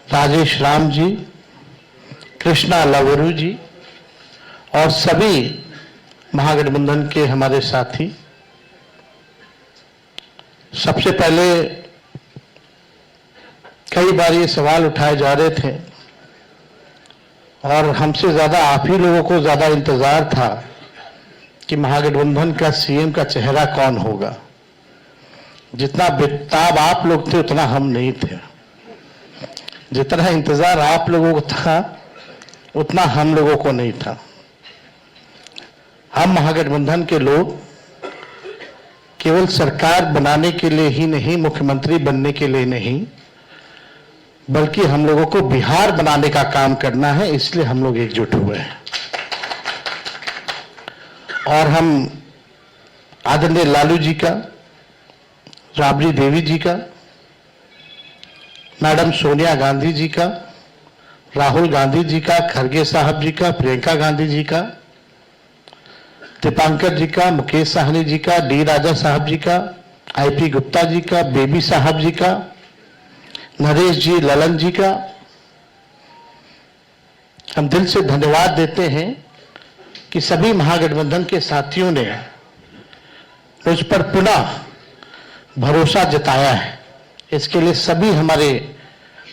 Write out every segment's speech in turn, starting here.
राजेश राम जी, कृष्णा लवरू जी और सभी महागठबंधन के हमारे साथी, सबसे पहले कई बार ये सवाल उठाए जा रहे थे और हमसे ज्यादा आप ही लोगों को ज्यादा इंतजार था कि महागठबंधन का सीएम का चेहरा कौन होगा। जितना बेताब आप लोग थे उतना हम नहीं थे, जितना इंतजार आप लोगों को था उतना हम लोगों को नहीं था। हम महागठबंधन के लोग केवल सरकार बनाने के लिए ही नहीं, मुख्यमंत्री बनने के लिए नहीं, बल्कि हम लोगों को बिहार बनाने का काम करना है, इसलिए हम लोग एकजुट हुए हैं। और हम आदरणीय लालू जी का, राबड़ी देवी जी का, मैडम सोनिया गांधी जी का, राहुल गांधी जी का, खरगे साहब जी का, प्रियंका गांधी जी का, दीपांकर जी का, मुकेश साहनी जी का, डी राजा साहब जी का, आईपी गुप्ता जी का, बेबी साहब जी का, नरेश जी, ललन जी का हम दिल से धन्यवाद देते हैं कि सभी महागठबंधन के साथियों ने मुझ पर पुनः भरोसा जताया है। इसके लिए सभी हमारे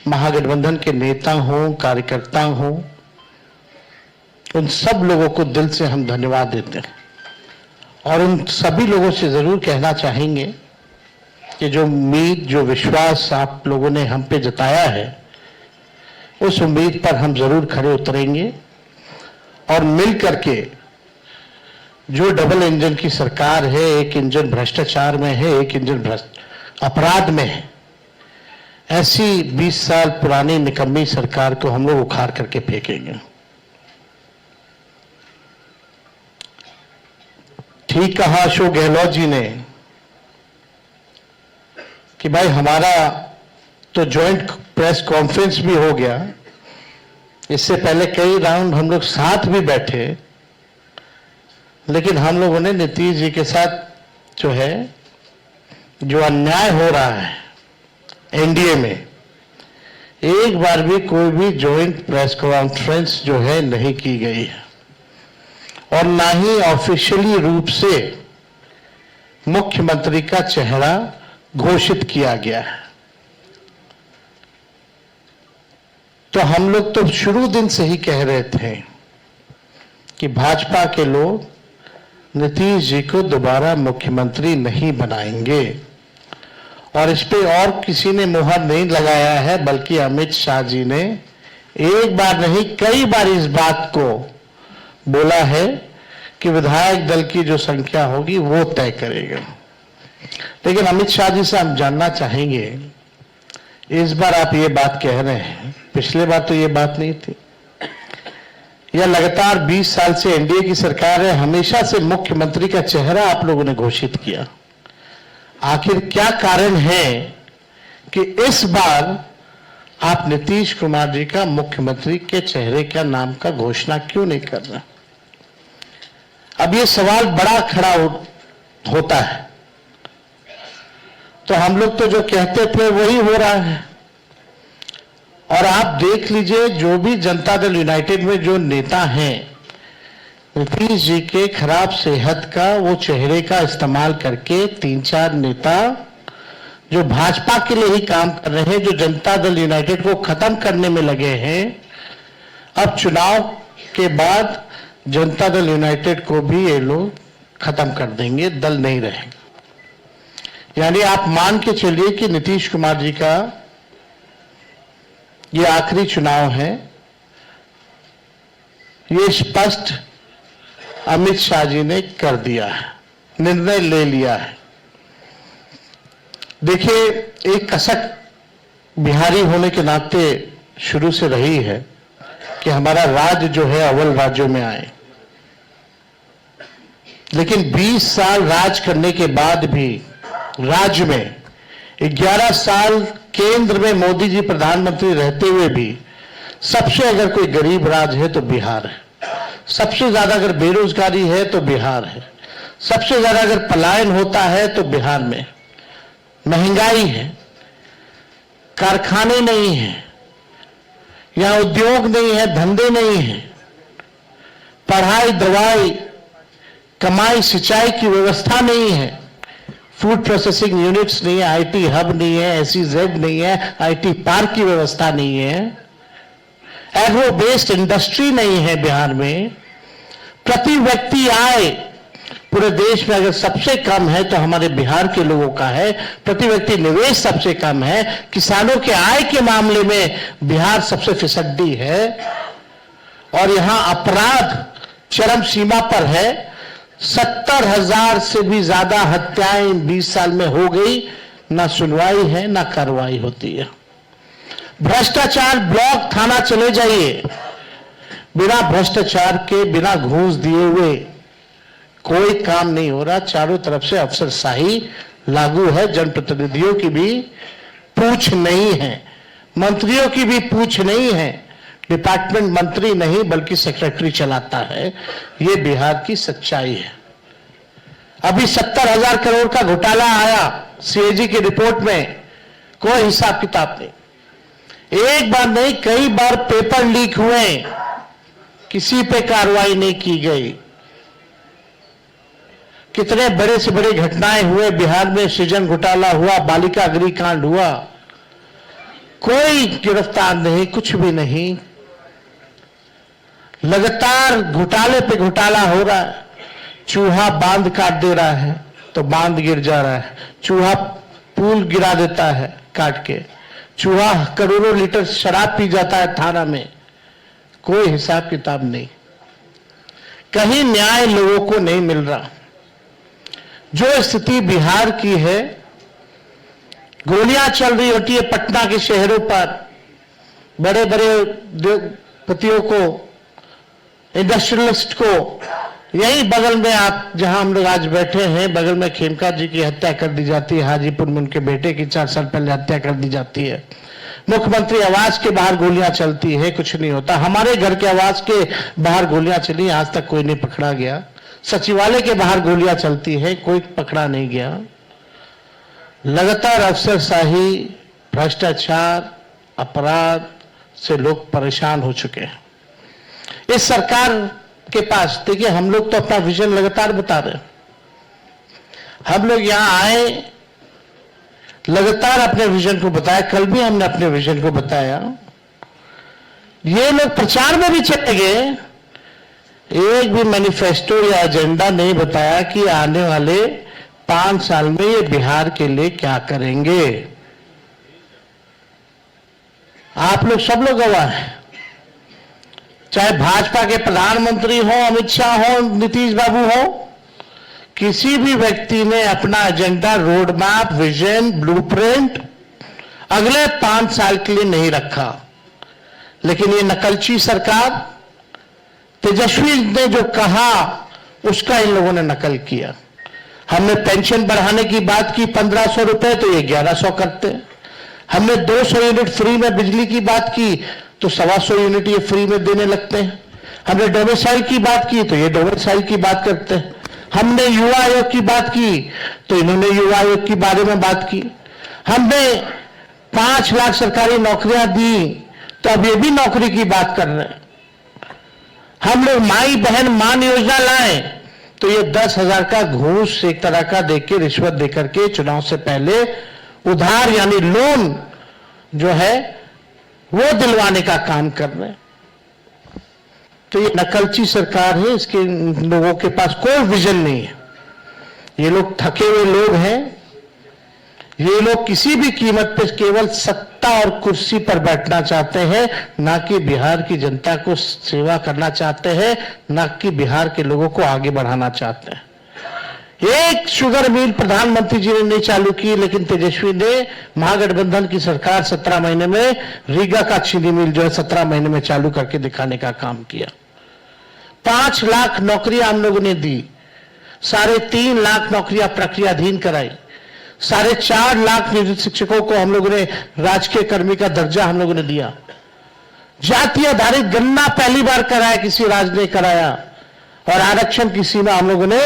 महागठबंधन के नेता हों, कार्यकर्ता हों, उन सब लोगों को दिल से हम धन्यवाद देते हैं। और उन सभी लोगों से जरूर कहना चाहेंगे कि जो उम्मीद, जो विश्वास आप लोगों ने हम पे जताया है, उस उम्मीद पर हम जरूर खड़े उतरेंगे और मिल करके जो डबल इंजन की सरकार है, एक इंजन भ्रष्टाचार में है, एक इंजन अपराध में है, ऐसी 20 साल पुरानी निकम्मी सरकार को हम लोग उखाड़ करके फेंकेंगे। ठीक कहा अशोक गहलोत जी ने कि भाई हमारा तो जॉइंट प्रेस कॉन्फ्रेंस भी हो गया, इससे पहले कई राउंड हम लोग साथ भी बैठे, लेकिन हम लोगों ने नीतीश जी के साथ जो है, जो अन्याय हो रहा है एनडीए में, एक बार भी कोई भी जॉइंट प्रेस कॉन्फ्रेंस जो है नहीं की गई है और ना ही ऑफिशियली रूप से मुख्यमंत्री का चेहरा घोषित किया गया है। तो हम लोग तो शुरू दिन से ही कह रहे थे कि भाजपा के लोग नीतीश जी को दोबारा मुख्यमंत्री नहीं बनाएंगे और इस पे और किसी ने मुहर नहीं लगाया है, बल्कि अमित शाह जी ने एक बार नहीं कई बार इस बात को बोला है कि विधायक दल की जो संख्या होगी वो तय करेगा। लेकिन अमित शाह जी से हम जानना चाहेंगे, इस बार आप ये बात कह रहे हैं, पिछले बार तो ये बात नहीं थी। यह लगातार 20 साल से एनडीए की सरकार है, हमेशा से मुख्यमंत्री का चेहरा आप लोगों ने घोषित किया। आखिर क्या कारण है कि इस बार आप नीतीश कुमार जी का मुख्यमंत्री के चेहरे का नाम का घोषणा क्यों नहीं कर रहे? अब ये सवाल बड़ा खड़ा होता है। तो हम लोग तो जो कहते थे वही हो रहा है। और आप देख लीजिए, जो भी जनता दल यूनाइटेड में जो नेता हैं, नीतीश जी के खराब सेहत का वो चेहरे का इस्तेमाल करके 3-4 नेता जो भाजपा के लिए ही काम कर रहे हैं, जो जनता दल यूनाइटेड को खत्म करने में लगे हैं, अब चुनाव के बाद जनता दल यूनाइटेड को भी ये लोग खत्म कर देंगे, दल नहीं रहेगा। यानी आप मान के चलिए कि नीतीश कुमार जी का ये आखिरी चुनाव है। ये स्पष्ट अमित शाह जी ने कर दिया है, निर्णय ले लिया है। देखिए, एक कसक बिहारी होने के नाते शुरू से रही है कि हमारा राज्य जो है अव्वल राज्यों में आए, लेकिन 20 साल राज करने के बाद भी राज्य में 11 साल केंद्र में मोदी जी प्रधानमंत्री रहते हुए भी सबसे अगर कोई गरीब राज्य है तो बिहार है, सबसे ज्यादा अगर बेरोजगारी है तो बिहार है, सबसे ज्यादा अगर पलायन होता है तो बिहार में, महंगाई है, कारखाने नहीं है, यहां उद्योग नहीं है, धंधे नहीं है, पढ़ाई, दवाई, कमाई, सिंचाई की व्यवस्था नहीं है, फूड प्रोसेसिंग यूनिट्स नहीं है, आईटी हब नहीं है, SEZ नहीं है, आईटी पार्क की व्यवस्था नहीं है, एग्रो बेस्ड इंडस्ट्री नहीं है बिहार में। प्रति व्यक्ति आय पूरे देश में अगर सबसे कम है तो हमारे बिहार के लोगों का है। प्रति व्यक्ति निवेश सबसे कम है। किसानों के आय के मामले में बिहार सबसे फिसड्डी है और यहां अपराध चरम सीमा पर है। 70,000 से भी ज्यादा हत्याएं 20 साल में हो गई, ना सुनवाई है ना कार्रवाई होती है। भ्रष्टाचार ब्लॉक थाना चले जाइए, बिना भ्रष्टाचार के, बिना घूस दिए हुए कोई काम नहीं हो रहा। चारों तरफ से अफसरशाही लागू है। जनप्रतिनिधियों की भी पूछ नहीं है, मंत्रियों की भी पूछ नहीं है। डिपार्टमेंट मंत्री नहीं बल्कि सेक्रेटरी चलाता है। ये बिहार की सच्चाई है। अभी 70,000 करोड़ का घोटाला आया CAG की रिपोर्ट में, कोई हिसाब किताब नहीं। एक बार नहीं, कई बार पेपर लीक हुए, किसी पे कार्रवाई नहीं की गई। कितने बड़े से बड़े घटनाएं हुए बिहार में, सृजन घोटाला हुआ, बालिका गृहकांड हुआ, कोई गिरफ्तार नहीं, कुछ भी नहीं। लगातार घोटाले पे घोटाला हो रहा है। चूहा बांध काट दे रहा है तो बांध गिर जा रहा है, चूहा पुल गिरा देता है काट के, चूहा करोड़ों लीटर शराब पी जाता है थाना में, कोई हिसाब किताब नहीं। कहीं न्याय लोगों को नहीं मिल रहा। जो स्थिति बिहार की है, गोलियां चल रही होती है पटना के शहरों पर, बड़े बड़े उद्योगपतियों को, इंडस्ट्रियलिस्ट को। यही बगल में आप जहां हम लोग आज बैठे हैं, बगल में खेमका जी की हत्या कर दी जाती है। हाजीपुर में उनके बेटे की 4 साल पहले हत्या कर दी जाती है। मुख्यमंत्री आवास के बाहर गोलियां चलती है, कुछ नहीं होता। हमारे घर के आवास के बाहर गोलियां चली, आज तक कोई नहीं पकड़ा गया। सचिवालय के बाहर गोलियां चलती है, कोई पकड़ा नहीं गया। लगातार अफसरशाही, भ्रष्टाचार, अपराध से लोग परेशान हो चुके हैं। इस सरकार के पास, देखिए, हम लोग तो अपना विजन लगातार बता रहे हैं। हम लोग यहां आए, लगातार अपने विजन को बताया। कल भी हमने अपने विजन को बताया। ये लोग प्रचार में भी चले गए, एक भी मैनिफेस्टो या एजेंडा नहीं बताया कि आने वाले 5 साल में ये बिहार के लिए क्या करेंगे। आप लोग, सब लोग गवाह हैं। चाहे भाजपा के प्रधानमंत्री हो, अमित शाह हो, नीतीश बाबू हो, किसी भी व्यक्ति ने अपना agenda, road map, vision, blueprint अगले 5 साल के लिए नहीं रखा। लेकिन ये नकलची सरकार, तेजस्वी ने जो कहा उसका इन लोगों ने नकल किया। हमने पेंशन बढ़ाने की बात की 1500 रुपए, तो ये 1100 करते। हमने 200 यूनिट फ्री में बिजली की बात की तो 125 यूनिट ये फ्री में देने लगते हैं। हमने डोमिसाइल की बात की तो ये डोमिसाइल की बात करते हैं। हमने युवा आयोग की बात की तो इन्होंने युवा आयोग के बारे में बात की। हमने 5 लाख सरकारी नौकरियां दी तो अब ये भी नौकरी की बात कर रहे हैं। हम लोग माई बहन मान योजना लाए तो ये 10,000 का घूस एक तरह का देके, रिश्वत देकर के चुनाव से पहले उधार यानी लोन जो है वो दिलवाने का काम कर रहे हैं। तो ये नकलची सरकार है। इसके लोगों के पास कोई विजन नहीं है। ये लोग थके हुए लोग हैं। ये लोग किसी भी कीमत पर केवल सत्ता और कुर्सी पर बैठना चाहते हैं, ना कि बिहार की जनता को सेवा करना चाहते हैं, ना कि बिहार के लोगों को आगे बढ़ाना चाहते हैं। एक शुगर मिल प्रधानमंत्री जी ने नहीं चालू की, लेकिन तेजस्वी ने, महागठबंधन की सरकार 17 महीने में रीगा का चीनी मिल जो है 17 महीने में चालू करके दिखाने का काम किया। 5 लाख नौकरियां हम लोगों ने दी, 3.5 लाख नौकरियां प्रक्रियाधीन कराई, 4.5 लाख नियोजित शिक्षकों को हम लोगों ने राजकीय कर्मी का दर्जा हम लोगों ने दिया। जाति आधारित गणना पहली बार कराया, किसी राज्य ने कराया। और आरक्षण की सीमा हम लोगों ने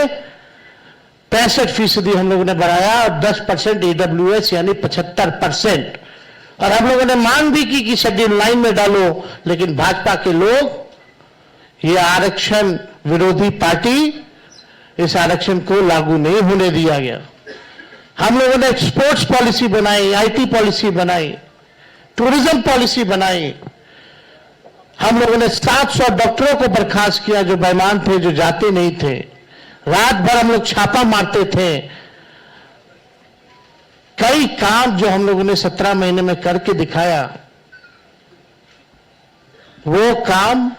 65% हम लोगों ने बढ़ाया और 10% EWS यानी 75%। और हम लोगों ने मांग भी की कि शेड्यूल 9 में डालो, लेकिन भाजपा के लोग, ये आरक्षण विरोधी पार्टी, इस आरक्षण को लागू नहीं होने दिया गया। हम लोगों ने स्पोर्ट्स पॉलिसी बनाई, आईटी पॉलिसी बनाई, टूरिज्म पॉलिसी बनाई। हम लोगों ने 700 डॉक्टरों को बर्खास्त किया जो बेईमान थे, जो जाते नहीं थे। रात भर हम लोग छापा मारते थे। कई काम जो हम लोगों ने 17 महीने में करके दिखाया, वो काम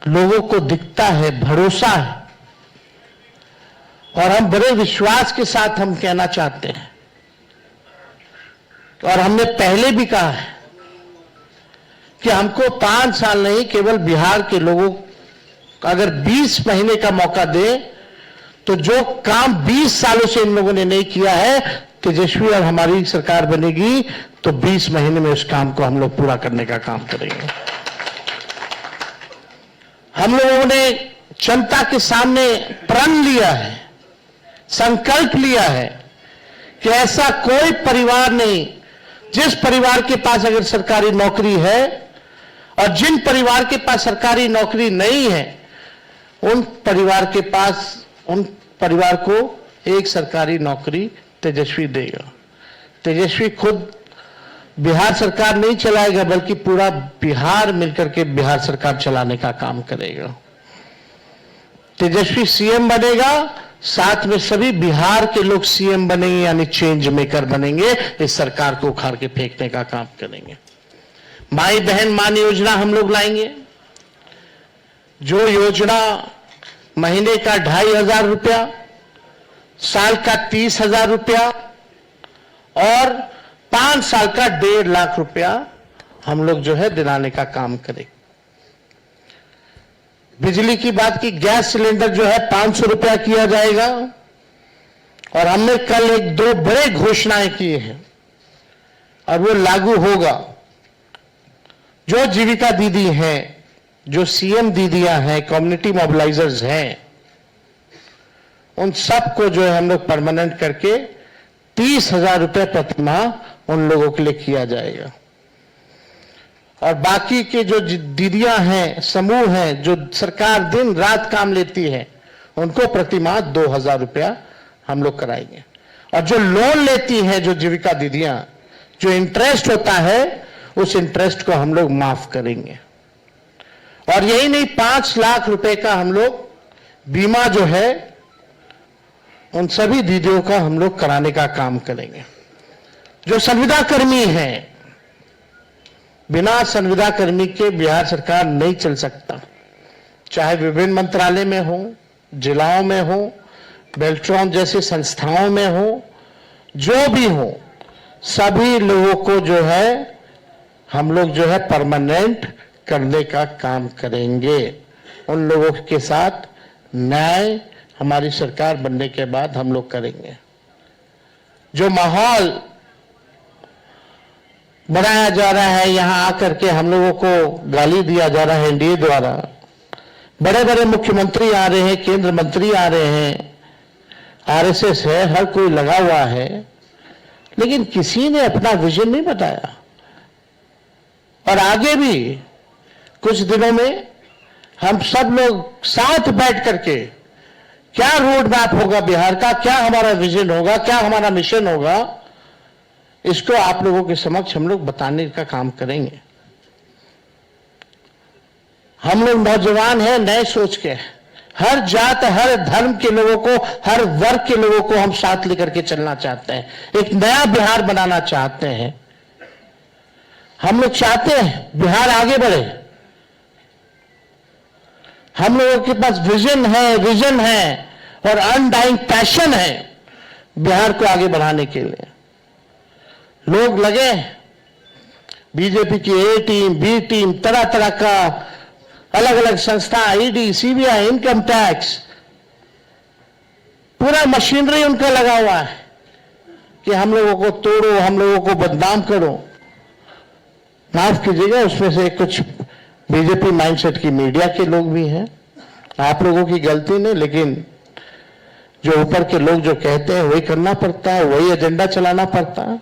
लोगों को दिखता है, भरोसा है, और हम बड़े विश्वास के साथ हम कहना चाहते हैं, और हमने पहले भी कहा है कि हमको 5 साल नहीं, केवल बिहार के लोगों को अगर 20 महीने का मौका दे, तो जो काम 20 सालों से इन लोगों ने नहीं किया है, तेजस्वी और हमारी सरकार बनेगी तो 20 महीने में उस काम को हम लोग पूरा करने का काम करेंगे। हम लोगों ने जनता के सामने प्रण लिया है, संकल्प लिया है कि ऐसा कोई परिवार नहीं, जिस परिवार के पास अगर सरकारी नौकरी है और जिन परिवार के पास सरकारी नौकरी नहीं है, उन परिवार को एक सरकारी नौकरी तेजस्वी देगा। तेजस्वी खुद बिहार सरकार नहीं चलाएगा, बल्कि पूरा बिहार मिलकर के बिहार सरकार चलाने का काम करेगा। तेजस्वी सीएम बनेगा, साथ में सभी बिहार के लोग सीएम बनेंगे, यानी चेंज मेकर बनेंगे। इस सरकार को उखाड़ के फेंकने का काम करेंगे। माई बहन मान योजना हम लोग लाएंगे, जो योजना महीने का 2,500 रुपया, साल का 30,000 रुपया और 5 साल का 1.5 लाख रुपया हम लोग जो है दिलाने का काम करें। बिजली की बात की, गैस सिलेंडर जो है 500 रुपया किया जाएगा, और हमने कल 1-2 बड़े घोषणाएं किए हैं और वो लागू होगा। जो जीविका दीदी हैं, जो सीएम दीदियां हैं, कम्युनिटी मोबिलाइजर्स हैं, उन सबको जो है हम लोग परमानेंट करके 30,000 रुपये प्रति माह उन लोगों के लिए किया जाएगा। और बाकी के जो दीदियां हैं, समूह हैं, जो सरकार दिन रात काम लेती है, उनको प्रति माह 2,000 रुपया हम लोग कराएंगे। और जो लोन लेती हैं, जो जीविका दीदियां, जो इंटरेस्ट होता है, उस इंटरेस्ट को हम लोग माफ करेंगे। और यही नहीं, 5 लाख रुपए का हम लोग बीमा जो है उन सभी दीदियों का हम लोग कराने का काम करेंगे। जो संविदा कर्मी हैं, बिना संविदा कर्मी के बिहार सरकार नहीं चल सकता, चाहे विभिन्न मंत्रालय में हो, जिलाओं में हो, बेल्ट्रॉन जैसी संस्थाओं में हो, जो भी हो, सभी लोगों को जो है हम लोग जो है परमानेंट करने का काम करेंगे। उन लोगों के साथ न्याय हमारी सरकार बनने के बाद हम लोग करेंगे। जो माहौल बनाया जा रहा है, यहां आकर के हम लोगों को गाली दिया जा रहा है एनडीए द्वारा, बड़े बड़े मुख्यमंत्री आ रहे हैं, केंद्र मंत्री आ रहे हैं, आरएसएस है, हर कोई लगा हुआ है, लेकिन किसी ने अपना विजन नहीं बताया। और आगे भी कुछ दिनों में हम सब लोग साथ बैठ करके क्या रोड मैप होगा बिहार का, क्या हमारा विजन होगा, क्या हमारा मिशन होगा, इसको आप लोगों के समक्ष हम लोग बताने का काम करेंगे। हम लोग नौजवान हैं, नए सोच के, हर जात हर धर्म के लोगों को, हर वर्ग के लोगों को हम साथ लेकर के चलना चाहते हैं, एक नया बिहार बनाना चाहते हैं। हम लोग चाहते हैं बिहार आगे बढ़े। हम लोगों के पास विजन है और अनडाइंग पैशन है बिहार को आगे बढ़ाने के लिए। लोग लगे बीजेपी की ए टीम, बी टीम, तरह तरह का अलग अलग संस्था, ईडी, सीबीआई, इनकम टैक्स, पूरा मशीनरी उनका लगा हुआ है कि हम लोगों को तोड़ो, हम लोगों को बदनाम करो। माफ कीजिएगा, उसमें से कुछ बीजेपी माइंडसेट की मीडिया के लोग भी हैं, आप लोगों की गलती नहीं, लेकिन जो ऊपर के लोग जो कहते हैं वही करना पड़ता है, वही एजेंडा चलाना पड़ता है।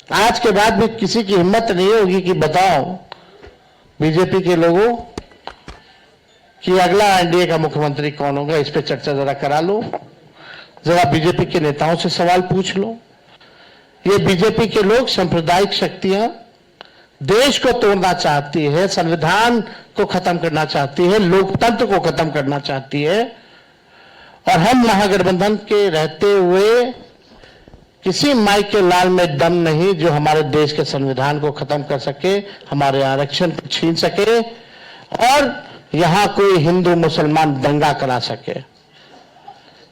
आज के बाद भी किसी की हिम्मत नहीं होगी कि बताओ बीजेपी के लोगों कि अगला एनडीए का मुख्यमंत्री कौन होगा। इस पे चर्चा जरा करा लो, जरा बीजेपी के नेताओं से सवाल पूछ लो। ये बीजेपी के लोग सांप्रदायिक शक्तियां देश को तोड़ना चाहती है, संविधान को खत्म करना चाहती है, लोकतंत्र को खत्म करना चाहती है। और हम महागठबंधन के रहते हुए किसी माई के लाल में दम नहीं जो हमारे देश के संविधान को खत्म कर सके, हमारे आरक्षण को छीन सके और यहां कोई हिंदू मुसलमान दंगा करा सके।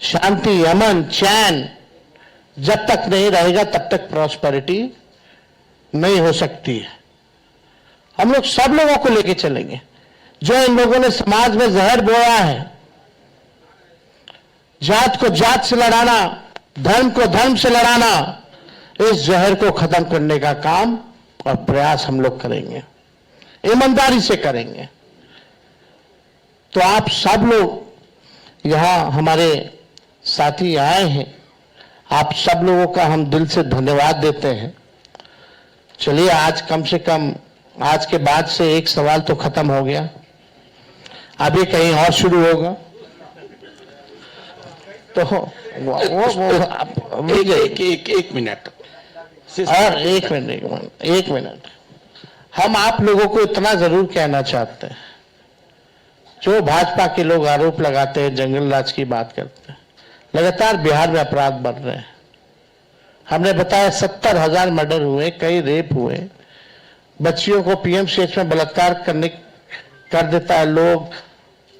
शांति, अमन, चैन जब तक नहीं रहेगा तब तक प्रॉस्पेरिटी नहीं हो सकती है। हम लोग सब लोगों को लेके चलेंगे। जो इन लोगों ने समाज में जहर बोया है, जात को जात से लड़ाना, धर्म को धर्म से लड़ाना, इस जहर को खत्म करने का काम और प्रयास हम लोग करेंगे, ईमानदारी से करेंगे। तो आप सब लोग यहां हमारे साथी आए हैं, आप सब लोगों का हम दिल से धन्यवाद देते हैं। चलिए आज कम से कम आज के बाद से एक सवाल तो खत्म हो गया, अभी कहीं और शुरू होगा। तो एक मिनट और एक मिनट हम आप लोगों को इतना जरूर कहना चाहते हैं, जो भाजपा के लोग आरोप लगाते हैं, जंगल राज की बात करते हैं, लगातार बिहार में अपराध बढ़ रहे हैं। हमने बताया 70,000 मर्डर हुए, कई रेप हुए, बच्चियों को पीएमसीएच में बलात्कार कर देता है लोग,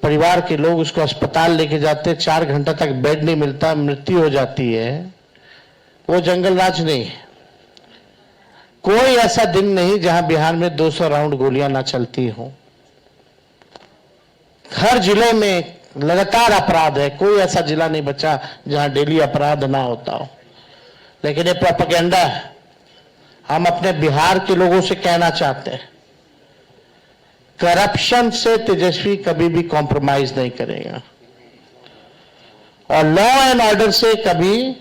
परिवार के लोग उसको अस्पताल लेके जाते, 4 घंटा तक बेड नहीं मिलता, मृत्यु हो जाती है। वो जंगल राज नहीं है। कोई ऐसा दिन नहीं जहां बिहार में 200 राउंड गोलियां ना चलती हो। हर जिले में लगातार अपराध है, कोई ऐसा जिला नहीं बचा जहां डेली अपराध ना होता हो। लेकिन ये प्रोपेगेंडा है। हम अपने बिहार के लोगों से कहना चाहते हैं, करप्शन से तेजस्वी कभी भी कॉम्प्रोमाइज नहीं करेगा और लॉ एंड ऑर्डर से कभी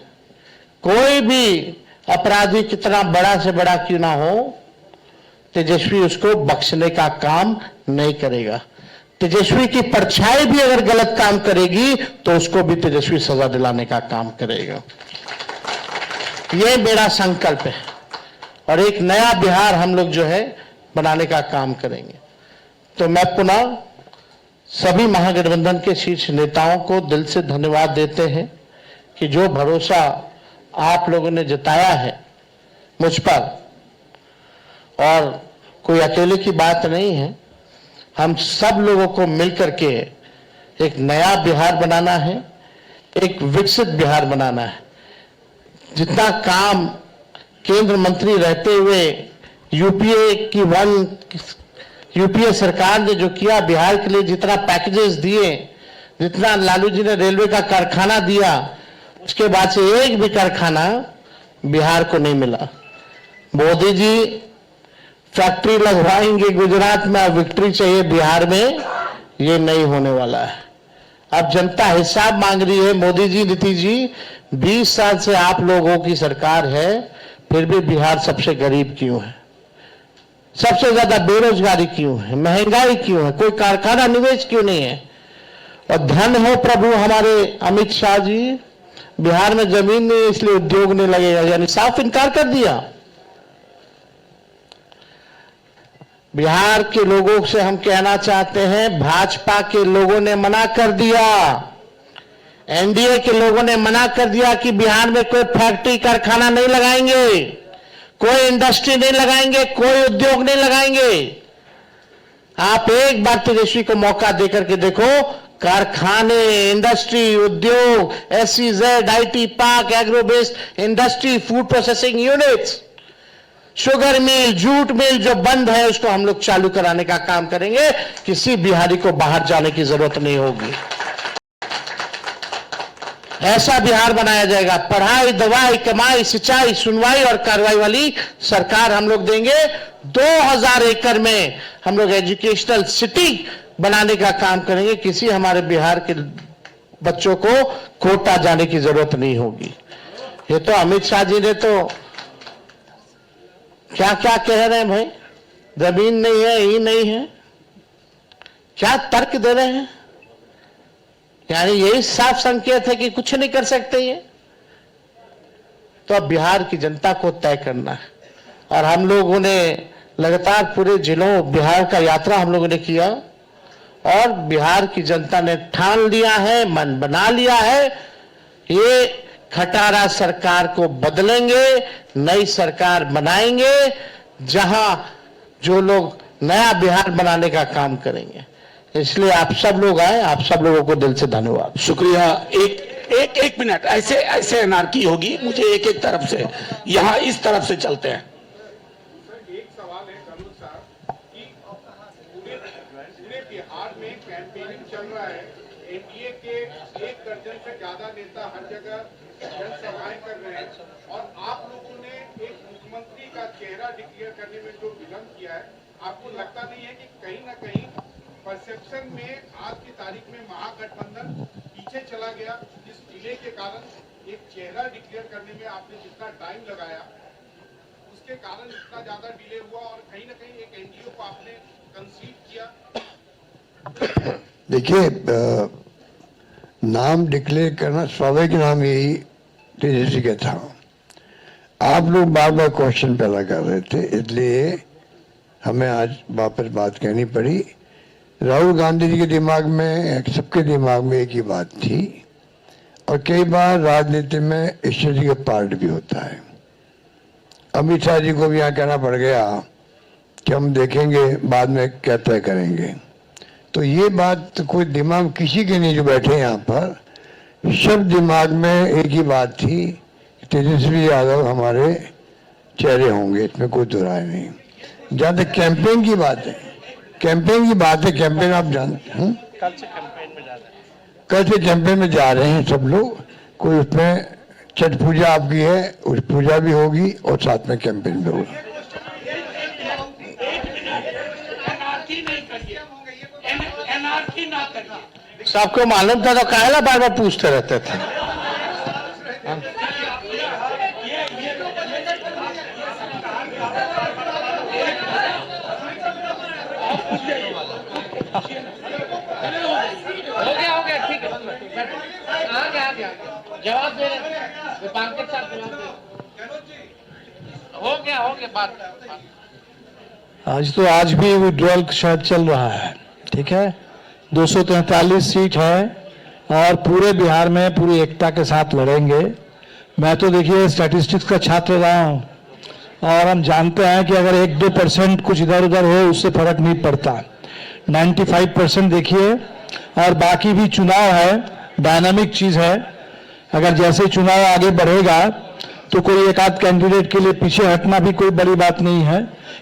कोई भी अपराधी कितना बड़ा से बड़ा क्यों ना हो, तेजस्वी उसको बख्शने का काम नहीं करेगा। तेजस्वी की परछाई भी अगर गलत काम करेगी तो उसको भी तेजस्वी सजा दिलाने का काम करेगा। ये मेरा संकल्प है और एक नया बिहार हम लोग जो है बनाने का काम करेंगे। तो मैं पुनः सभी महागठबंधन के शीर्ष नेताओं को दिल से धन्यवाद देते हैं कि जो भरोसा आप लोगों ने जताया है मुझ पर, और कोई अकेले की बात नहीं है, हम सब लोगों को मिलकर के एक नया बिहार बनाना है, एक विकसित बिहार बनाना है। जितना काम केंद्र मंत्री रहते हुए यूपीए सरकार ने जो किया बिहार के लिए, जितना पैकेजेस दिए, जितना लालू जी ने रेलवे का कारखाना दिया, उसके बाद से एक भी कारखाना बिहार को नहीं मिला। मोदी जी फैक्ट्री लगवाएंगे गुजरात में, विक्ट्री चाहिए बिहार में, ये नहीं होने वाला है। अब जनता हिसाब मांग रही है। मोदी जी, नीतीश जी, 20 साल से आप लोगों की सरकार है, फिर भी बिहार सबसे गरीब क्यों है, सबसे ज्यादा बेरोजगारी क्यों है, महंगाई क्यों है, कोई कारखाना निवेश क्यों नहीं है। और धन हो प्रभु हमारे अमित शाह जी, बिहार में जमीन नहीं इसलिए उद्योग नहीं लगेगा, यानी साफ इनकार कर दिया। बिहार के लोगों से हम कहना चाहते हैं, भाजपा के लोगों ने मना कर दिया, एनडीए के लोगों ने मना कर दिया कि बिहार में कोई फैक्ट्री कारखाना नहीं लगाएंगे, कोई इंडस्ट्री नहीं लगाएंगे, कोई उद्योग नहीं लगाएंगे। आप एक बार तेजस्वी को मौका देकर के देखो, कारखाने, इंडस्ट्री, उद्योग, SEZ, IT park, agro based industry, food processing units, sugar mill, jute mill जो बंद है उसको हम लोग चालू कराने का काम करेंगे। किसी बिहारी को बाहर जाने की जरूरत नहीं होगी। ऐसा बिहार बनाया जाएगा। पढ़ाई, दवाई, कमाई, सिंचाई, सुनवाई और कार्रवाई वाली सरकार हम लोग देंगे। 2000 एकड़ में हम लोग एजुकेशनल सिटी बनाने का काम करेंगे। किसी हमारे बिहार के बच्चों को कोटा जाने की जरूरत नहीं होगी। ये तो अमित शाह जी ने तो क्या क्या कह रहे हैं भाई, जमीन नहीं है, ही नहीं है, क्या तर्क दे रहे हैं? यानी यही साफ संकेत है कि कुछ नहीं कर सकते ये। तो अब बिहार की जनता को तय करना है, और हम लोगों ने लगातार पूरे जिलों बिहार का यात्रा हम लोगों ने किया, और बिहार की जनता ने ठान लिया है, मन बना लिया है, ये खटारा सरकार को बदलेंगे, नई सरकार बनाएंगे, जहां जो लोग नया बिहार बनाने का काम करेंगे। इसलिए आप सब लोग आए, आप सब लोगों को दिल से धन्यवाद। शुक्रिया। एक मिनट, ऐसे ऐसे एनार्की होगी, मुझे एक एक तरफ से, यहाँ इस तरफ से चलते हैं। एक सवाल है करुण साहब कि पूरे बिहार में कैंपेनिंग चल रहा है, एनडीए के 1 दर्जन से ज्यादा नेता हर जगह जनसभाएं कर रहे हैं, और आप लोगों ने एक मुख्यमंत्री का चेहरा डिक्लेयर करने में जो विलंब किया है, आपको लगता नहीं है कि कहीं ना कहीं परसेप्शन में आज की तारीख में महागठबंधन पीछे चला गया? इस डिले के कारण एक चेहरा डिक्लेयर करने में आपने जितना टाइम लगाया, उसके कारण इतना ज्यादा डिले हुआ, और कहीं ना कहीं एक एनडीए को आपने कंसीड किया। देखिए, नाम डिक्लेयर करना स्वाभाविक नाम यही तेजस्वी का था। आप लोग बार बार क्वेश्चन पैदा कर रहे थे, इसलिए हमें आज वापस बात कहनी पड़ी। राहुल गांधी जी के दिमाग में, सबके दिमाग में एक ही बात थी, और कई बार राजनीति में स्ट्रेटेजी का पार्ट भी होता है। अमित शाह जी को भी यहाँ कहना पड़ गया कि हम देखेंगे बाद में क्या तय करेंगे। तो ये बात तो कोई दिमाग किसी के नहीं जो बैठे यहाँ पर, सब दिमाग में एक ही बात थी, तेजस्वी यादव हमारे चेहरे होंगे, इसमें कोई दो राय नहीं। जहाँ तक कैंपेन की बात है, कैंपेन की बात है, कैंपेन आप जानते हैं, कल से कैंपेन में जा रहे हैं सब लोग। कोई उसमें छठ पूजा आपकी है, उस पूजा भी होगी, और साथ में कैंपेन भी होगा। सबको मालूम था, तो काहेला बार बार पूछते रहते थे। हो गया ठीक है, आ गया जवाब दे रहे पांकेट साहब, हो गया बात। आज भी विड्रॉल शायद चल रहा है, ठीक है। 243 सीट है, और पूरे बिहार में पूरी एकता के साथ लड़ेंगे। मैं तो देखिए स्टैटिस्टिक्स का छात्र रहा हूँ, और हम जानते हैं कि अगर 1-2% कुछ इधर उधर हो, उससे फर्क नहीं पड़ता। 95% देखिए, और बाकी भी चुनाव है, डायनामिक चीज है। अगर जैसे चुनाव आगे बढ़ेगा तो कोई एक आध कैंडिडेट के लिए पीछे हटना भी कोई बड़ी बात नहीं है।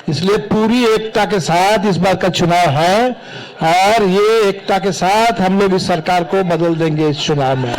इसलिए पूरी एकता के साथ इस बार का चुनाव है, और ये एकता के साथ हम लोग इस सरकार को बदल देंगे इस चुनाव में।